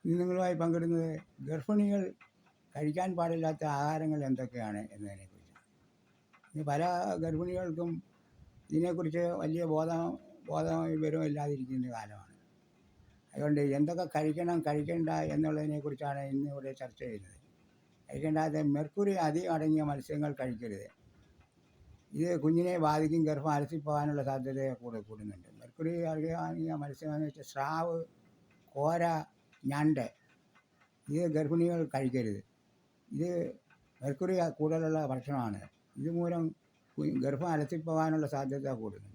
ഇന്ന് നിങ്ങളുമായി പങ്കിടുന്നത് ഗർഭിണികൾ കഴിക്കാൻ പാടില്ലാത്ത ആഹാരങ്ങൾ എന്തൊക്കെയാണ് എന്നതിനെക്കുറിച്ച്. ഇന്ന് പല ഗർഭിണികൾക്കും ഇതിനെക്കുറിച്ച് വലിയ ബോധം വിവരവും ഇല്ലാതിരിക്കുന്ന കാലമാണ്. അതുകൊണ്ട് എന്തൊക്കെ കഴിക്കണം കഴിക്കണ്ട എന്നുള്ളതിനെക്കുറിച്ചാണ് ഇന്ന് ഇവിടെ ചർച്ച ചെയ്യുന്നത്. കഴിക്കേണ്ടാത്ത മെർക്കുറി അധികം അടങ്ങിയ മത്സ്യങ്ങൾ കഴിക്കരുത്. ഇത് കുഞ്ഞിനെ ബാധിക്കും, ഗർഭം അലസിപ്പോകാനുള്ള സാധ്യത കൂടുന്നുണ്ട്. മെർക്കുറി അടങ്ങിയ മത്സ്യമെന്ന് വെച്ചാൽ സ്രാവ്, കോര, ഞണ്ട് ഇത് ഗർഭിണികൾ കഴിക്കരുത്. ഇത് മെർക്കുറി കൂടുതലുള്ള ഭക്ഷണമാണ്. ഇതുമൂലം ഗർഭം അലസിപ്പോകാനുള്ള സാധ്യത കൂടുന്നുണ്ട്.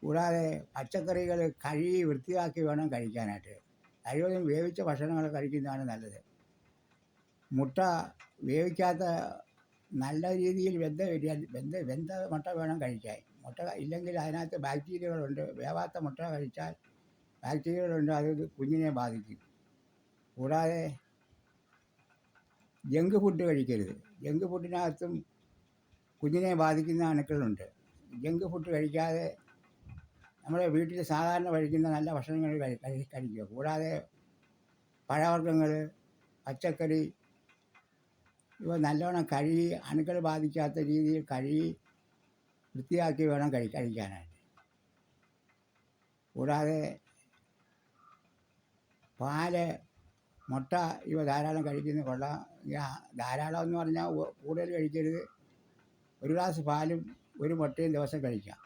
കൂടാതെ പച്ചക്കറികൾ കഴുകി വൃത്തിയാക്കി വേണം കഴിക്കാനായിട്ട്. കഴിവതും വേവിച്ച ഭക്ഷണങ്ങൾ കഴിക്കുന്നതാണ് നല്ലത്. മുട്ട വേവിക്കാത്ത നല്ല രീതിയിൽ വെന്ത മുട്ട വേണം കഴിക്കാൻ. മുട്ട ഇല്ലെങ്കിൽ അതിനകത്ത് ബാക്ടീരിയകളുണ്ട്. വേവാത്ത മുട്ട കഴിച്ചാൽ ബാക്ടീരിയകളുണ്ട്, അത് കുഞ്ഞിനെ ബാധിക്കും. കൂടാതെ ജങ്ക് ഫുഡ് കഴിക്കരുത്. ജങ്ക് ഫുഡിനകത്തും കുഞ്ഞിനെ ബാധിക്കുന്ന അണുക്കളുണ്ട്. ജങ്ക് ഫുഡ് കഴിക്കാതെ നമ്മുടെ വീട്ടിൽ സാധാരണ കഴിക്കുന്ന നല്ല ഭക്ഷണങ്ങൾ കഴിക്കുക. കൂടാതെ പഴവർഗ്ഗങ്ങൾ, പച്ചക്കറി ഇവ നല്ലവണ്ണം കഴുകി അണുക്കൾ ബാധിക്കാത്ത രീതിയിൽ കഴുകി വൃത്തിയാക്കി വേണം കഴിക്കാനായിട്ട്. കൂടാതെ പാല്, മുട്ട ഇവ ധാരാളം കഴിക്കുന്നത് കൊള്ളാം. ധാരാളം എന്ന് പറഞ്ഞാൽ കൂടുതൽ കഴിക്കരുത്. ഒരു ഗ്ലാസ് പാലും ഒരു മുട്ടയും ദിവസം കഴിക്കാം.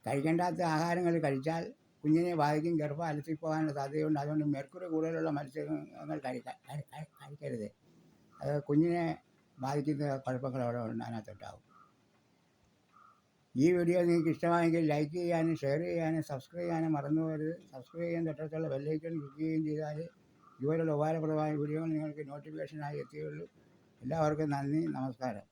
കഴിക്കേണ്ടാത്ത ആഹാരങ്ങൾ കഴിച്ചാൽ കുഞ്ഞിനെ ബാധിക്കും, ഗർഭം അലസിപ്പോകാനുള്ള സാധ്യതയുണ്ട്. അതുകൊണ്ട് മെർക്കുറി കൂടുതലുള്ള മത്സ്യങ്ങൾ കഴിക്കരുത്. അത് കുഞ്ഞിനെ ബാധിക്കുന്ന കുഴപ്പങ്ങൾ അവിടെ അതിനകത്തുണ്ടാകും. ഈ വീഡിയോ നിങ്ങൾക്ക് ഇഷ്ടമായെങ്കിൽ ലൈക്ക് ചെയ്യാനും ഷെയർ ചെയ്യാനും സബ്സ്ക്രൈബ് ചെയ്യാനും മറന്നു പോകരുത്. സബ്സ്ക്രൈബ് ചെയ്യാൻ തൊട്ടടുത്തുള്ള ബെല്ലൈക്കൺ ക്ലിക്ക് ചെയ്യുകയും ചെയ്താൽ ഇതുപോലുള്ള ഉപകാരപ്രദമായ വീഡിയോകൾ നിങ്ങൾക്ക് നോട്ടിഫിക്കേഷനായി എത്തുകയുള്ളൂ. എല്ലാവർക്കും നന്ദി, നമസ്കാരം.